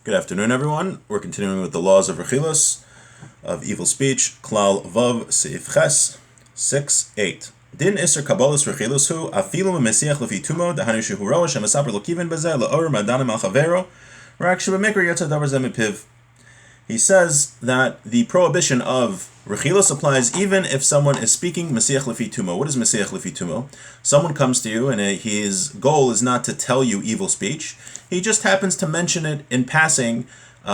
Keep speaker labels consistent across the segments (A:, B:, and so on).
A: Good afternoon, everyone. We're continuing with the laws of Rechilus, of evil speech. Klal Vav Seif Ches 6-8. Din Isser Kabbalas Rechilus hu afilu Mesiach lefi tumo dahanu shehu rosh hamasaper lokivin bezeh leor madanim al chavero rak shebemikra yotza davar zeh mipiv. He says that the prohibition of Rechilus applies even if someone is speaking Mesiach lefi tumo. What is Mesiach lefi tumo? Someone comes to you and his goal is not to tell you evil speech. He just happens to mention it in passing,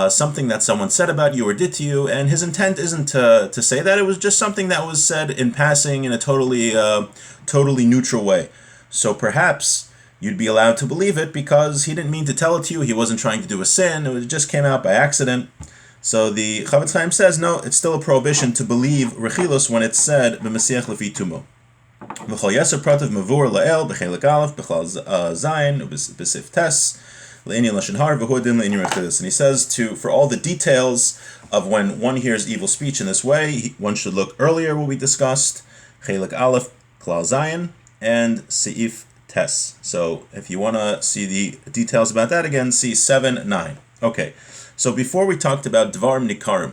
A: something that someone said about you or did to you, and his intent isn't to say that. It was just something that was said in passing in a totally neutral way. So perhaps you'd be allowed to believe it because he didn't mean to tell it to you. He wasn't trying to do a sin. It just came out by accident. So the Chavetz Chaim says, no, it's still a prohibition to believe Rechilus when it's said b'Mesiach lefi tumo. V'chol yeser prativ mavur la'el b'chelik aleph b'chol zayin b'sif tes le'inyan lashon har v'hu adin le'inyan Rechilus. And he says for all the details of when one hears evil speech in this way, one should look earlier what we discussed, chelik aleph klal zayin and seif tes. So if you want to see the details about that again, see 7-9. Okay. So before we talked about Dvarim Nikarim,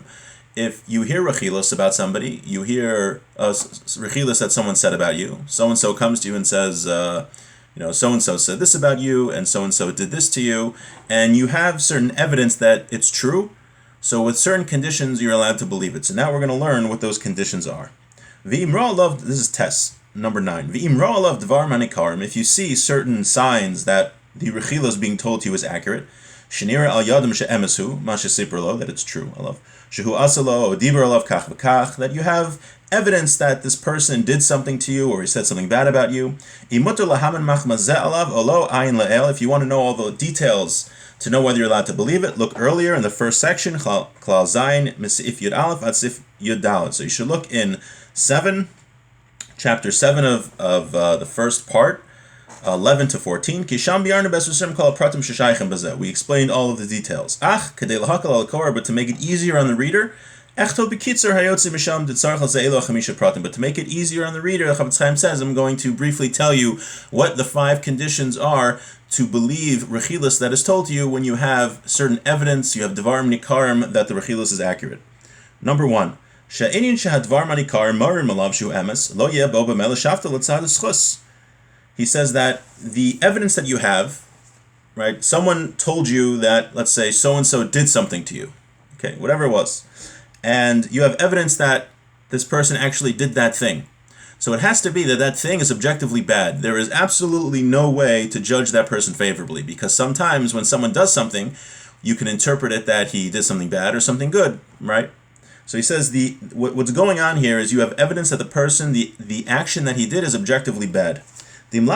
A: if you hear Rechilus about somebody, you hear Rechilus that someone said about you, so-and-so comes to you and says, so-and-so said this about you, and so-and-so did this to you, and you have certain evidence that it's true, so with certain conditions, you're allowed to believe it. So now we're going to learn what those conditions are. V'imra alav, this is Tes, number 9. V'imra alav Dvarim Nikarim, if you see certain signs that the Rechilus being told to you is accurate, Shenira al yadim she'emesu, ma shesiper that it's true. I love. Shehu asalo diber alav kach v'kach, that you have evidence that this person did something to you or he said something bad about you. Imutu lahaman machmazeh alav olo ayin la'el. If you want to know all the details to know whether you're allowed to believe it, look earlier in the first section, klal zayin misif yud aleph ad sif yud dalet. So you should look in chapter 7 of the first part. 11 to 14. We explained all of the details. But to make it easier on the reader, but to make it easier on the reader, Chavetz Chaim says, I'm going to briefly tell you what the 5 conditions are to believe Rechilus that is told to you when you have certain evidence, you have Dvarim Nikarim, that the Rechilus is accurate. Number 1. He says that the evidence that you have, right, someone told you that, let's say, so-and-so did something to you, okay, whatever it was, and you have evidence that this person actually did that thing. So it has to be that that thing is objectively bad. There is absolutely no way to judge that person favorably, because sometimes when someone does something, you can interpret it that he did something bad or something good, right? So he says what's going on here is you have evidence that the person, the action that he did is objectively bad. Because if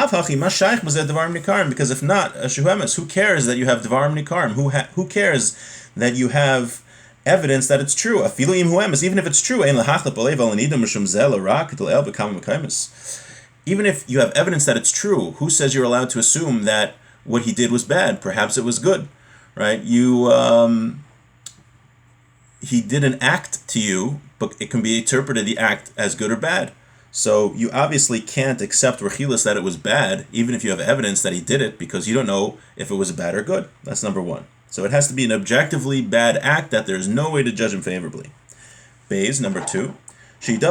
A: not, who cares that you have Dvarim Nikarim? Who cares that you have evidence that it's true? Even if it's true, even if you have evidence that it's true, who says you're allowed to assume that what he did was bad? Perhaps it was good, right? He did an act to you, but it can be interpreted the act as good or bad. So you obviously can't accept Rechilus that it was bad, even if you have evidence that he did it, because you don't know if it was bad or good. That's number 1. So it has to be an objectively bad act that there's no way to judge him favorably. Bays, number 2. It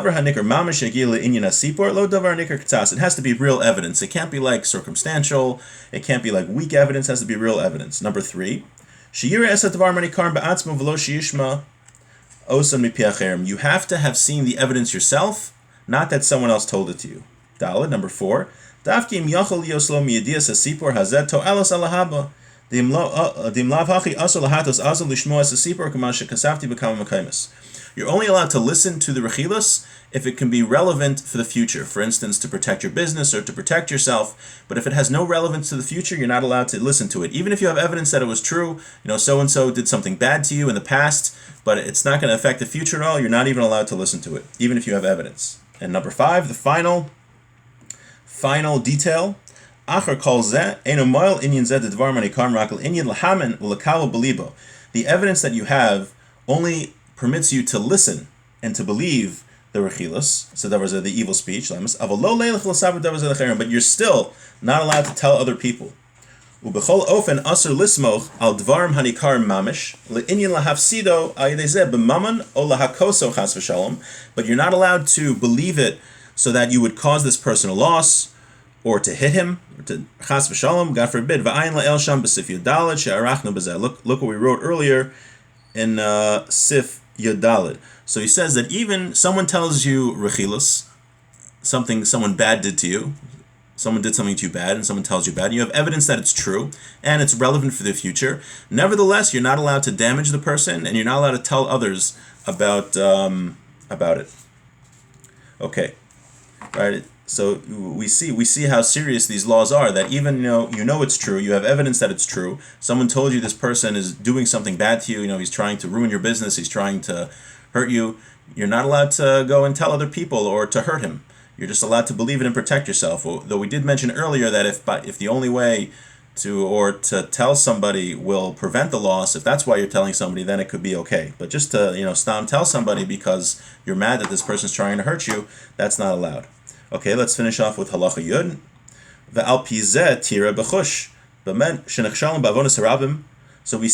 A: has to be real evidence. It can't be like circumstantial. It can't be like weak evidence. It has to be real evidence. Number 3. You have to have seen the evidence yourself, not that someone else told it to you. Dalet, number 4. You're only allowed to listen to the Rechilus if it can be relevant for the future. For instance, to protect your business or to protect yourself. But if it has no relevance to the future, you're not allowed to listen to it. Even if you have evidence that it was true, so-and-so did something bad to you in the past, but it's not going to affect the future at all, you're not even allowed to listen to it, even if you have evidence. And number 5, the final detail. The evidence that you have only permits you to listen and to believe the Rechilus, so that was the evil speech, but you're still not allowed to tell other people. Ubechol ofen aser lismoch al dvarim hanikar mamish le'inyan lahafsido al yedei zeh b'mammon o lahakoso chas v'shalom. But you're not allowed to believe it so that you would cause this person a loss, or to hit him, or to chas v'shalom, God forbid. V'ayin la'el sham b'sif yudalad she'arachnu b'zeh. Look what we wrote earlier in Sif Yudalad. So he says that even someone tells you Rechilus, someone bad did to you, someone did something to you bad, and someone tells you bad, and you have evidence that it's true, and it's relevant for the future. Nevertheless, you're not allowed to damage the person, and you're not allowed to tell others about it. Okay, right? So we see how serious these laws are. That even you know it's true, you have evidence that it's true. Someone told you this person is doing something bad to you. He's trying to ruin your business. He's trying to hurt you. You're not allowed to go and tell other people or to hurt him. You're just allowed to believe it and protect yourself. Though we did mention earlier that if the only way to tell somebody will prevent the loss, if that's why you're telling somebody, then it could be okay. But just to tell somebody because you're mad that this person's trying to hurt you, that's not allowed. Okay, let's finish off with halacha yud. Ve'al pizeh tira b'chush b'men shenechshalom ba'avonos harabim. So we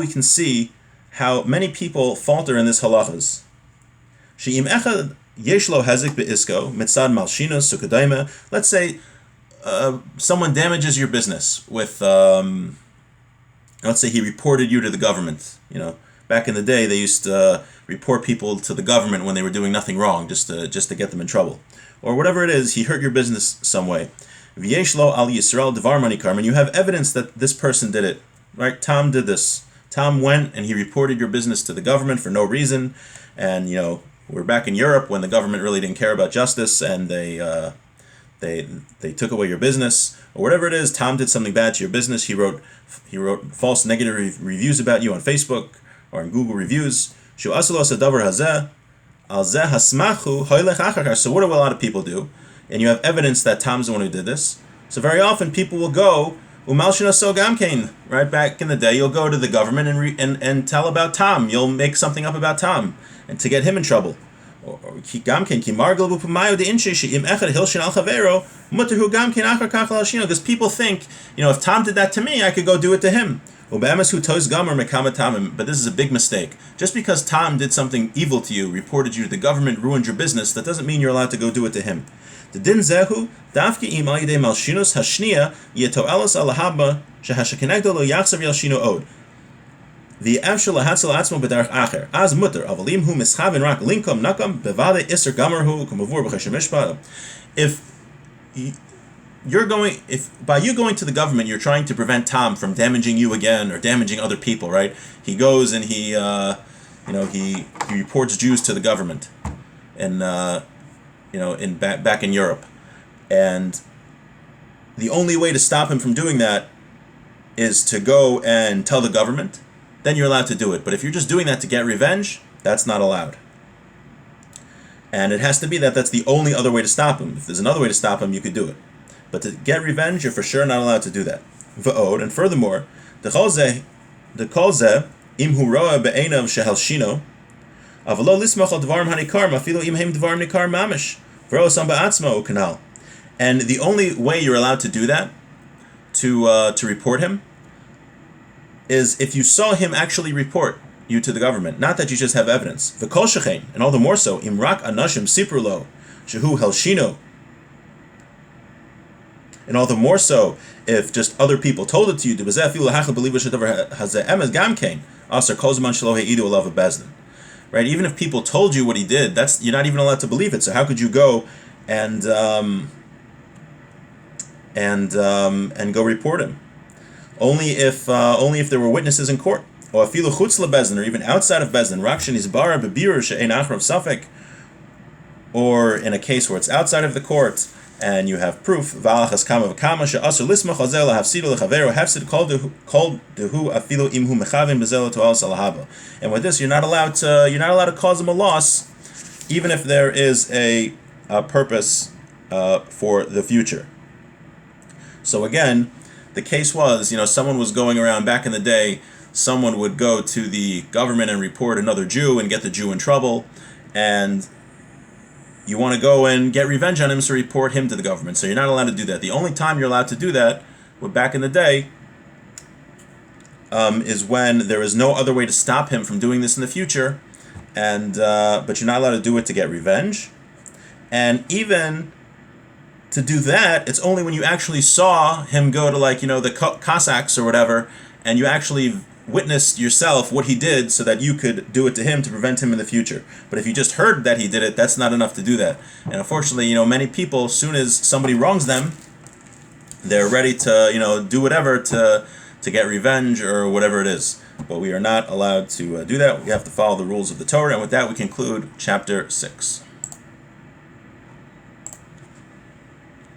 A: can see how many people falter in this halachas. She'im echad yesh lo hezik be'isko mitzad malshinos sukadayma. Let's say someone damages your business with, let's say he reported you to the government. Back in the day, they used to report people to the government when they were doing nothing wrong, just to get them in trouble. Or whatever it is, he hurt your business some way. V'yesh lo al Yisrael devar manikar, and you have evidence that this person did it. Right? Tom did this. Tom went and he reported your business to the government for no reason. And, we're back in Europe when the government really didn't care about justice, and they took away your business. Or whatever it is, Tom did something bad to your business. He wrote false negative reviews about you on Facebook or in Google reviews. Shu asalos adavar hazeh. So what do a lot of people do? And you have evidence that Tom's the one who did this. So very often people will go, right? Back in the day, you'll go to the government and tell about Tom. You'll make something up about Tom and to get him in trouble. Because people think, if Tom did that to me, I could go do it to him. But this is a big mistake. Just because Tom did something evil to you, reported you to the government, ruined your business, that doesn't mean you're allowed to go do it to him. The din zehu dafki im al yedei malshinus hashniya yetoelos alahaba shehashakenegdo lo yachsav yalshino od. The afshel lahatzel atzmo b'derech acher az mutter avalim hu mischaven rak linkom nakam bevade iser gamer hu kumavur b'cheshem mishpat. If by you going to the government, you're trying to prevent Tom from damaging you again or damaging other people, right? He goes and he reports Jews to the government, and back in Europe, and the only way to stop him from doing that is to go and tell the government. Then you're allowed to do it. But if you're just doing that to get revenge, that's not allowed. And it has to be that's the only other way to stop him. If there's another way to stop him, you could do it. But to get revenge, you're for sure not allowed to do that. V'od, and furthermore, the kol zeh im hu roa be'enav shehalshino avalo lismach al dvarim hanikar mafilu im heim dvarim nikar mamish v'ro sam ba'atzma u'kanal. And the only way you're allowed to do that, to report him, is if you saw him actually report you to the government, not that you just have evidence. V'kol shechein, and all the more so, im rak anashim sipru lo shehu halshino. And all the more so if just other people told it to you. Right? Even if people told you what he did, you're not even allowed to believe it. So how could you go and go report him? Only if there were witnesses in court, or even outside of bezdin, or in a case where it's outside of the court and you have proof. And with this, you're not allowed to cause them a loss, even if there is a purpose for the future. So again, the case was, someone was going around back in the day. Someone would go to the government and report another Jew and get the Jew in trouble, and you want to go and get revenge on him, so report him to the government. So you're not allowed to do that. The only time you're allowed to do that back in the day, is when there is no other way to stop him from doing this in the future, and but you're not allowed to do it to get revenge. And even to do that, it's only when you actually saw him go to, like, the Cossacks or whatever, and you actually witnessed yourself what he did so that you could do it to him to prevent him in the future. But if you just heard that he did it, that's not enough to do that. And unfortunately, many people, as soon as somebody wrongs them, they're ready to, do whatever to get revenge or whatever it is. But we are not allowed to do that. We have to follow the rules of the Torah. And with that, we conclude chapter 6.